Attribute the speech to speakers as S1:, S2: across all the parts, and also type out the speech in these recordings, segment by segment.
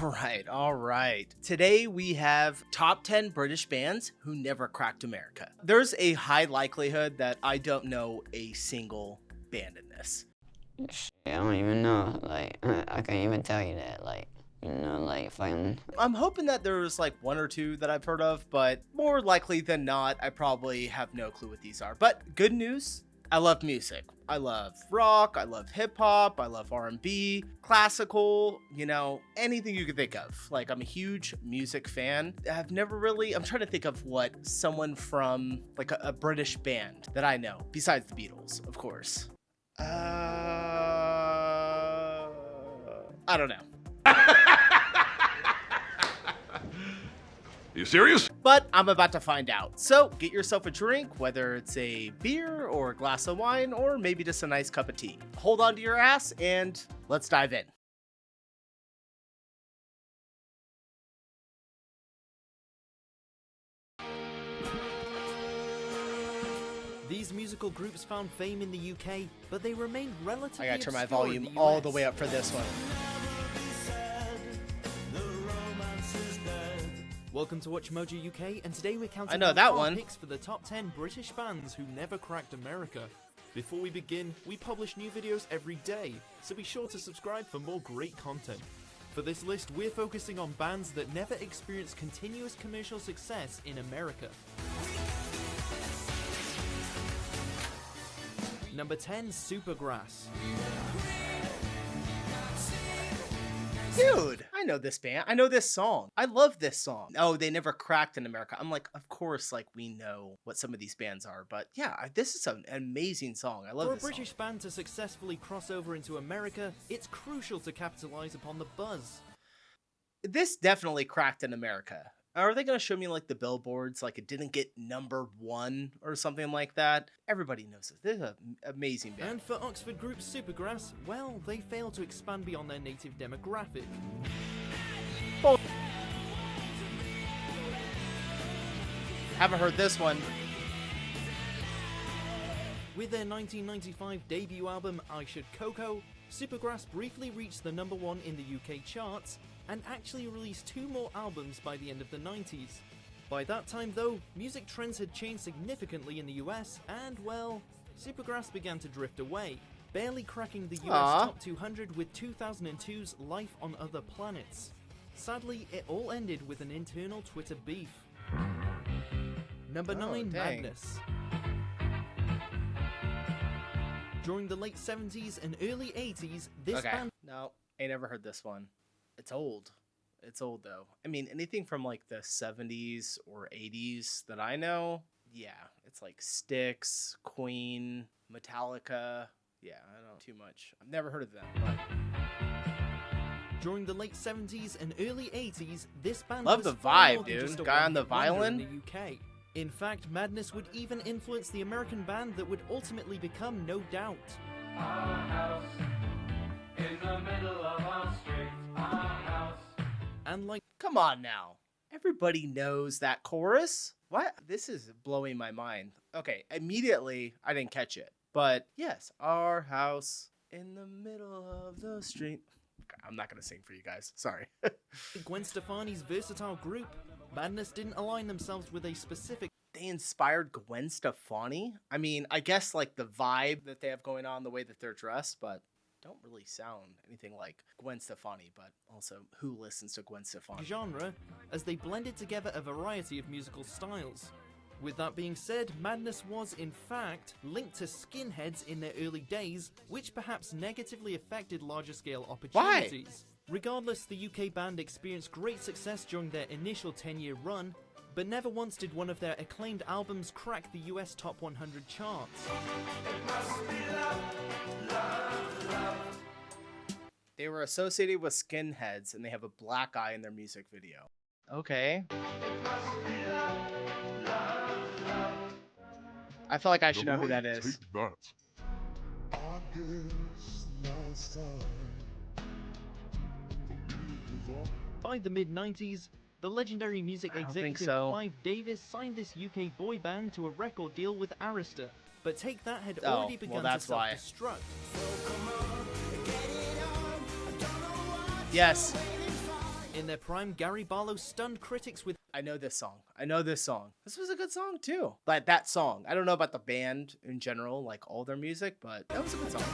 S1: All right. Today we have top 10 British bands who never cracked America. There's a high likelihood that I don't know a single band in this.
S2: Shit, I don't even know. Like, I can't even tell you that. Like, you know, like, if I'm
S1: hoping that there's like one or two that I've heard of, but more likely than not, I probably have no clue what these are. But good news, I love music. I love rock, I love hip hop, I love R&B, classical, you know, anything you can think of. Like, I'm a huge music fan. I'm trying to think of what someone from like a British band that I know, besides the Beatles, of course. I don't know.
S3: You serious?
S1: But I'm about to find out. So get yourself a drink, whether it's a beer or a glass of wine, or maybe just a nice cup of tea. Hold on to your ass and let's dive in.
S4: These musical groups found fame in the UK, but they remained relatively
S1: I gotta turn my
S4: obscure in
S1: volume
S4: the
S1: all
S4: US.
S1: the way up for this one.
S4: Welcome to Watch Mojo UK, and today we're counting
S1: I know
S4: down
S1: that
S4: our
S1: one.
S4: picks for the top 10 British bands who never cracked America. Before we begin, we publish new videos every day, so be sure to subscribe for more great content. For this list, we're focusing on bands that never experienced continuous commercial success in America. Number 10, Supergrass.
S1: Dude, I know this band. I know this song. I love this song. Oh, they never cracked in America. I'm like, of course, like we know what some of these bands are, but yeah, this is an amazing song. I love
S4: For a
S1: this
S4: British
S1: song.
S4: band to successfully cross over into America, it's crucial to capitalize upon the buzz.
S1: This definitely cracked in America. Are they going to show me like the billboards, like it didn't get #1 or something like that? Everybody knows this. This is an amazing band.
S4: And for Oxford group Supergrass, well, they failed to expand beyond their native demographic.
S1: Haven't heard this one.
S4: With their 1995 debut album I Should Coco, Supergrass briefly reached the #1 in the UK charts, and actually released 2 more albums by the end of the 90s. By that time though, music trends had changed significantly in the US, and well, Supergrass began to drift away, barely cracking the US top 200 with 2002's Life on Other Planets. Sadly, it all ended with an internal Twitter beef. Number 9,
S1: dang.
S4: Madness. During the late 70s and early 80s, this band...
S1: No, I never heard this one. It's old. It's old though. I mean, anything from like the 70s or 80s that I know, yeah, it's like Styx, Queen, Metallica. Yeah, I don't know too much. I've never heard of them, but
S4: During the late 70s and early 80s, this band
S1: love
S4: was
S1: the
S4: far
S1: vibe,
S4: more than
S1: dude.
S4: just a
S1: Guy on the
S4: one-hit wonder
S1: violin.
S4: in the UK. In fact, Madness would even influence the American band that would ultimately become No Doubt.
S5: Our house in the middle of our street. Our house.
S4: And like
S1: come on now. Everybody knows that chorus. What? This is blowing my mind. Okay, immediately I didn't catch it. But yes, our house in the middle of the street. Okay, I'm not going to sing for you guys. Sorry.
S4: Gwen Stefani's versatile group, Madness didn't align themselves with a specific
S1: They inspired Gwen Stefani? I mean, I guess like the vibe that they have going on, the way that they're dressed, but don't really sound anything like Gwen Stefani. But also, who listens to Gwen Stefani?
S4: genre, as they blended together a variety of musical styles. With that being said, Madness was, in fact, linked to skinheads in their early days, which perhaps negatively affected larger-scale opportunities. Regardless, the UK band experienced great success during their initial 10-year run, but never once did one of their acclaimed albums crack the US Top 100 charts.
S1: They were associated with skinheads, and they have a black eye in their music video. Okay. I feel like I should know who that is.
S3: Take that.
S4: By the mid-90s, the legendary music
S1: I don't think
S4: executive
S1: so.
S4: Clive Davis signed this UK boy band to a record deal with Arista, but Take That had
S1: Oh,
S4: already
S1: well,
S4: begun to
S1: that's why.
S4: self-destruct.
S1: Yes.
S4: In their prime, Gary Barlow stunned critics with
S1: I know this song. I know this song. This was a good song too. Like that song. I don't know about the band in general, like all their music, but that was a good song.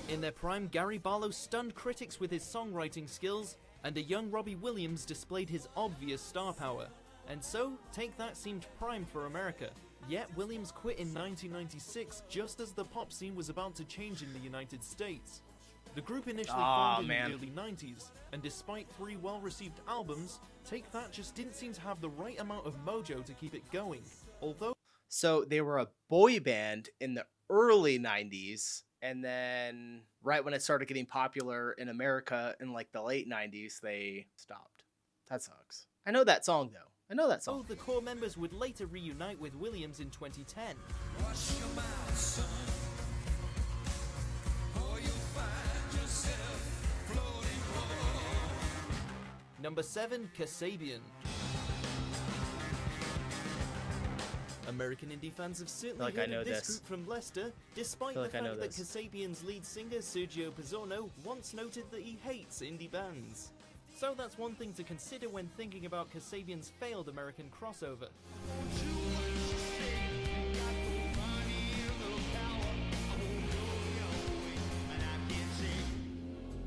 S4: In their prime, Gary Barlow stunned critics with his songwriting skills, and a young Robbie Williams displayed his obvious star power. And so, Take That seemed primed for America. Yet Williams quit in 1996 just as the pop scene was about to change in the United States. The group initially formed in the early 90s, and despite 3 well-received albums, Take That just didn't seem to have the right amount of mojo to keep it going. Although
S1: So they were a boy band in the early 90s, and then right when it started getting popular in America in like the late 90s, they stopped. That sucks. I know that song though. I know that song.
S4: the core members would later reunite with Williams in 2010. Number 7, Kasabian. American indie fans have certainly
S1: Like I
S4: heard
S1: know
S4: of this
S1: this.
S4: group from Leicester, despite
S1: Feel
S4: the
S1: like I know
S4: fact that
S1: this.
S4: Kasabian's lead singer Sergio Pizzorno once noted that he hates indie bands. So that's one thing to consider when thinking about Kasabian's failed American crossover.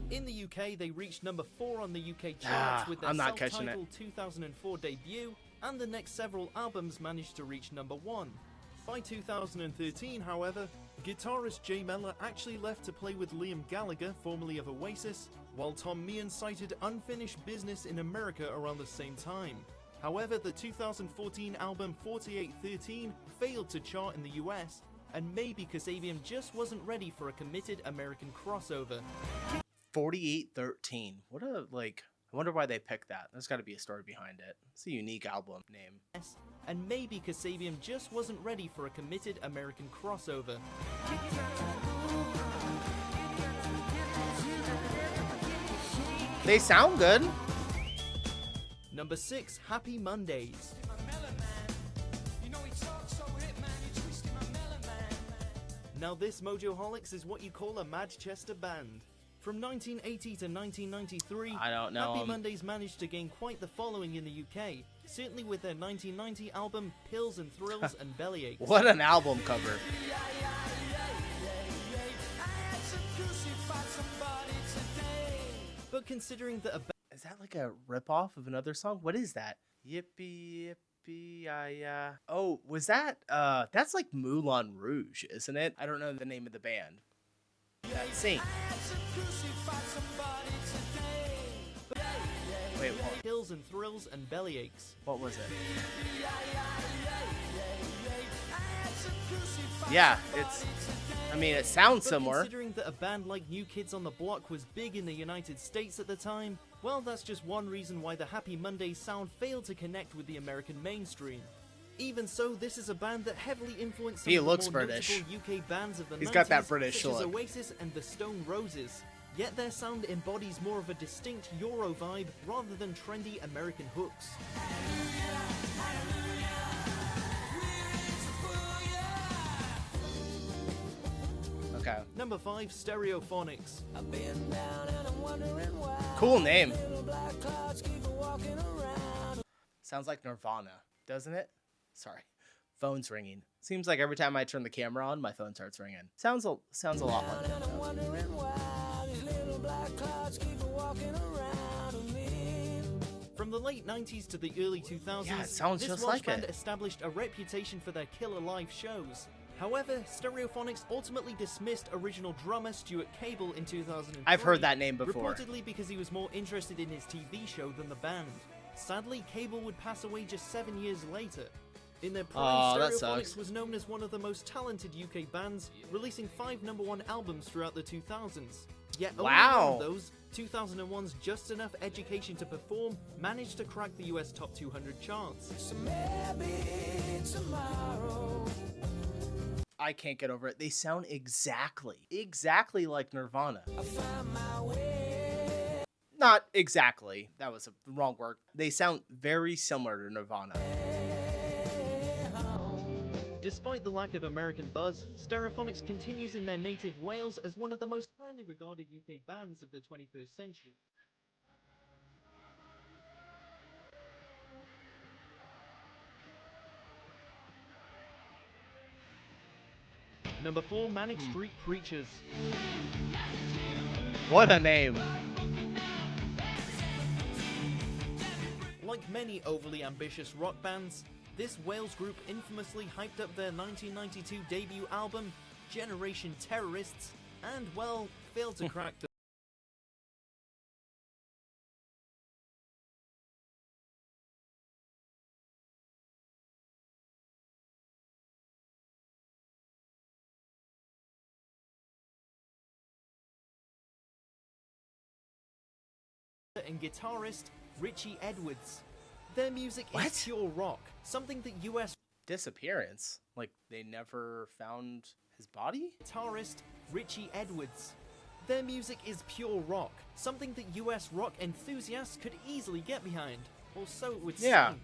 S4: In the UK, they reached number 4 on the UK charts with their
S1: I'm not catching it.
S4: self-titled 2004 debut, and the next several albums managed to reach number 1. By 2013, however, guitarist Jay Mellor actually left to play with Liam Gallagher, formerly of Oasis, while Tom Meehan cited unfinished business in America around the same time. However, the 2014 album 4813 failed to chart in the US, and maybe Kasabian just wasn't ready for a committed American crossover.
S1: 4813. What a like. I wonder why they picked that. There's got to be a story behind it. It's a unique album name.
S4: And maybe Kasabian just wasn't ready for a committed American crossover.
S1: They sound good.
S4: Number 6, Happy Mondays. Now this Mojoholics is what you call a Manchester band. From 1980 to 1993,
S1: I don't know
S4: Happy
S1: 'em.
S4: Mondays managed to gain quite the following in the UK, certainly with their 1990 album Pills and Thrills and Bellyaches.
S1: What an album cover.
S4: But considering that a
S1: Is that like a ripoff of another song? What is that? Yippee yippee yeah. Oh, was that that's like Moulin Rouge, isn't it? I don't know the name of the band. That sing. Wait, what?
S4: Pills and Thrills and Bellyaches.
S1: What was it? Yeah, it's. I mean, it sounds
S4: But
S1: similar.
S4: considering that a band like New Kids on the Block was big in the United States at the time, well, that's just one reason why the Happy Mondays sound failed to connect with the American mainstream. Even so, this is a band that heavily influenced some
S1: He
S4: of the
S1: looks
S4: more
S1: British.
S4: notable UK bands of the 90s,
S1: He's got that British
S4: such as
S1: look.
S4: Oasis and the Stone Roses. Yet their sound embodies more of a distinct Euro vibe rather than trendy American hooks.
S1: Okay.
S4: Number 5, Stereophonics.
S1: Cool name. Sounds like Nirvana, doesn't it? Sorry. Phone's ringing. Seems like every time I turn the camera on, my phone starts ringing. Sounds a lot like it.
S4: From the late 90s to the early 2000s,
S1: Yeah, it sounds
S4: this
S1: just
S4: Welsh
S1: like
S4: band
S1: it.
S4: established a reputation for their killer live shows. However, Stereophonics ultimately dismissed original drummer Stuart Cable in 2003.
S1: I've heard that name before.
S4: Reportedly because he was more interested in his TV show than the band. Sadly, Cable would pass away just 7 years later. In their prime,
S1: that
S4: Stereophonics
S1: sucks.
S4: was known as one of the most talented UK bands, releasing 5 #1 albums throughout the 2000s. Yet only
S1: Wow.
S4: one of those, 2001's Just Enough Education to Perform, managed to crack the US Top 200 charts.
S1: I can't get over it. They sound exactly like Nirvana. Not exactly. That was the wrong word. They sound very similar to Nirvana.
S4: Despite the lack of American buzz, Stereophonics continues in their native Wales as one of the most highly regarded UK bands of the 21st century. Number 4, Manic Street Preachers.
S1: What a name.
S4: Like many overly ambitious rock bands, this Wales group infamously hyped up their 1992 debut album, Generation Terrorists, and, well, failed to crack the and guitarist Richie Edwards. Their music
S1: What?
S4: is pure rock, something that US
S1: Disappearance? Like they never found his body?
S4: guitarist Richie Edwards. Their music is pure rock, something that US rock enthusiasts could easily get behind, or so it would
S1: Yeah.
S4: seem.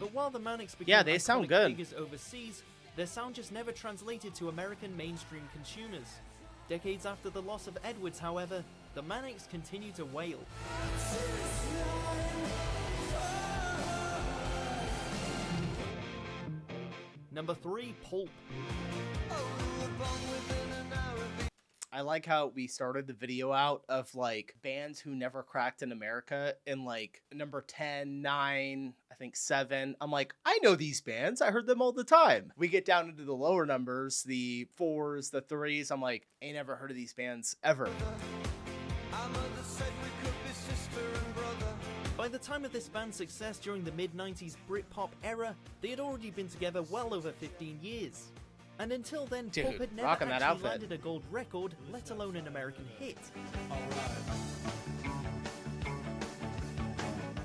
S4: But while the Manics became
S1: Yeah, they sound
S4: iconic
S1: good.
S4: figures overseas, their sound just never translated to American mainstream consumers. Decades after the loss of Edwards, however, the Manics continue to wail. Number 3, Pulp.
S1: I like how we started the video out of like bands who never cracked in America in like number 10, 9, I think 7. I'm like, I know these bands. I heard them all the time. We get down into the lower numbers, the 4s, the 3s. I'm like, I ain't never heard of these bands ever.
S4: By the time of this band's success during the mid-90s Britpop era, they had already been together well over 15 years. And until then,
S1: Dude,
S4: Pulp had never
S1: rocking that
S4: actually
S1: outfit.
S4: landed a gold record, let alone an American hit.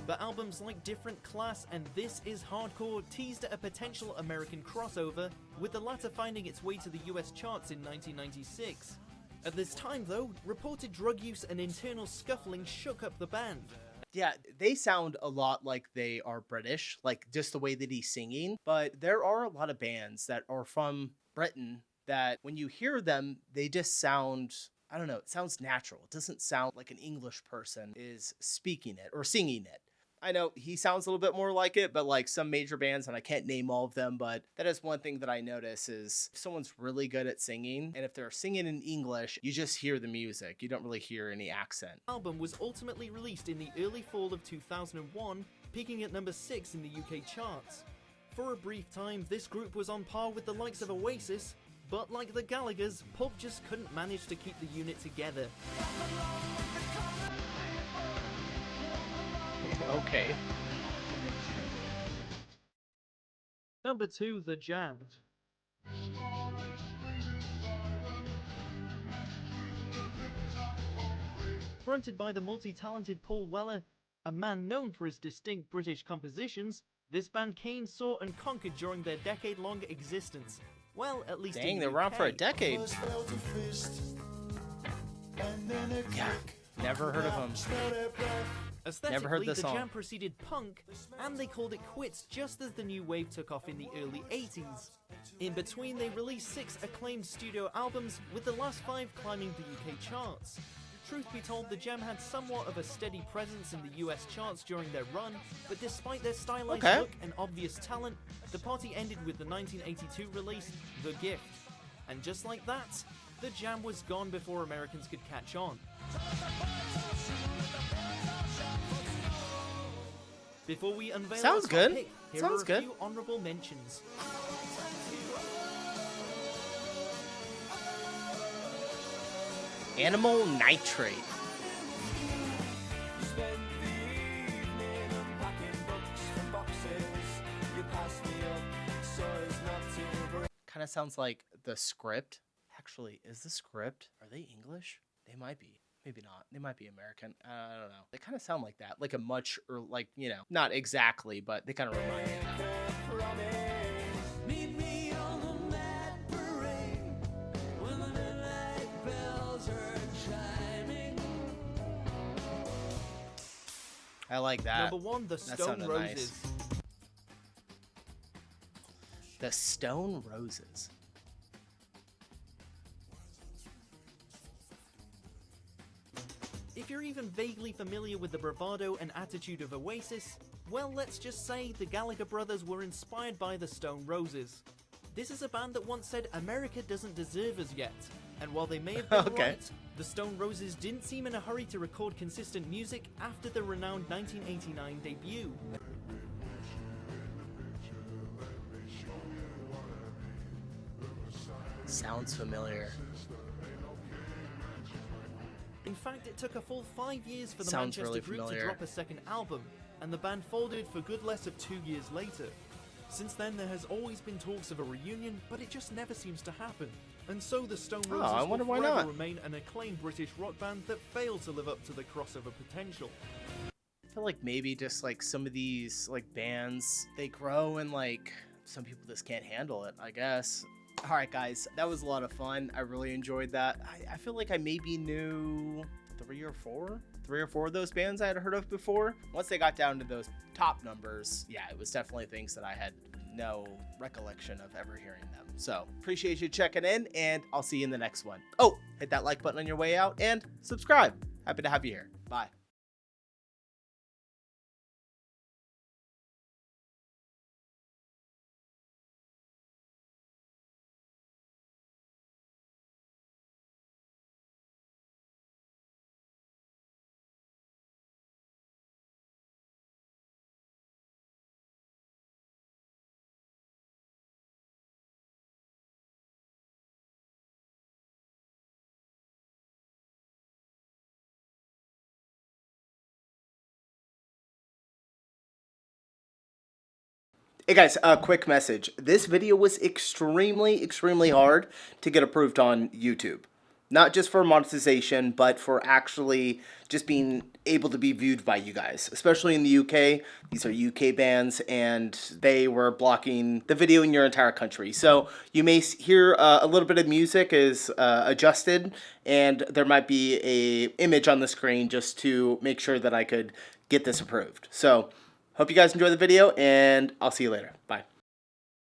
S4: But albums like Different Class and This Is Hardcore teased at a potential American crossover, with the latter finding its way to the US charts in 1996. At this time though, reported drug use and internal scuffling shook up the band.
S1: Yeah, they sound a lot like they are British, like just the way that he's singing. But there are a lot of bands that are from Britain that when you hear them, they just sound, I don't know, it sounds natural. It doesn't sound like an English person is speaking it or singing it. I know he sounds a little bit more like it, but like some major bands, and I can't name all of them, but that is one thing that I notice is if someone's really good at singing, and if they're singing in English, you just hear the music. You don't really hear any accent.
S4: The album was ultimately released in the early fall of 2001, peaking at number 6 in the UK charts. For a brief time, this group was on par with the likes of Oasis, but like the Gallaghers, Pulp just couldn't manage to keep the unit together.
S1: Okay.
S4: Number 2, The Jam. Fronted by the multi-talented Paul Weller, a man known for his distinct British compositions, this band came, saw and conquered during their decade-long existence. Well, at least
S1: Dang,
S4: in
S1: they
S4: the
S1: were around for a
S4: UK.
S1: decade. Yeah, never heard of them.
S4: Aesthetically,
S1: Never heard the
S4: the
S1: song.
S4: Jam preceded punk, and they called it quits just as the new wave took off in the early 80s. In between, they released 6 acclaimed studio albums, with the last 5 climbing the UK charts. Truth be told, the Jam had somewhat of a steady presence in the US charts during their run, but despite their stylized
S1: Okay.
S4: look and obvious talent, the party ended with the 1982 release, The Gift. And just like that, the Jam was gone before Americans could catch on. Before we unveil
S1: Sounds
S4: our top
S1: good.
S4: pick, here
S1: Sounds
S4: are a
S1: good.
S4: few honorable mentions.
S1: Animal Nitrate. Kind of sounds like the script. Actually, is the script? Are they English? They might be. Maybe not. They might be American. I don't know. They kind of sound like that. Like a much, or like, you know, not exactly, but they kind of remind me of that. I like that.
S4: Number 1, The
S1: That
S4: Stone
S1: sounded
S4: Roses.
S1: nice. The Stone Roses.
S4: If you're even vaguely familiar with the bravado and attitude of Oasis, Well, let's just say the Gallagher brothers were inspired by the Stone Roses. This is a band that once said America doesn't deserve us yet, and while they may have been
S1: Okay.
S4: right, the Stone Roses didn't seem in a hurry to record consistent music after the renowned 1989 debut.
S1: Sounds familiar.
S4: In fact, it took a full 5 years for the
S1: Sounds
S4: Manchester
S1: really
S4: group to
S1: familiar.
S4: drop a second album, and the band folded for good less of 2 years later. Since then, there has always been talks of a reunion, but it just never seems to happen. And so the Stone Roses
S1: I wonder
S4: will
S1: why
S4: forever
S1: not.
S4: remain an acclaimed British rock band that failed to live up to the crossover potential.
S1: I feel like maybe just like some of these like bands, they grow and like some people just can't handle it, I guess. All right, guys, that was a lot of fun. I really enjoyed that. I feel like I maybe knew three or four of those bands I had heard of before. Once they got down to those top numbers, yeah, it was definitely things that I had no recollection of ever hearing them. So appreciate you checking in, and I'll see you in the next one. Oh, hit that like button on your way out and subscribe. Happy to have you here. Bye. Hey guys, a quick message. This video was extremely hard to get approved on YouTube. Not just for monetization, but for actually just being able to be viewed by you guys. Especially in the UK. These are UK bands, and they were blocking the video in your entire country. So you may hear a little bit of music is adjusted, and there might be a image on the screen just to make sure that I could get this approved. So hope you guys enjoy the video, and I'll see you later. Bye.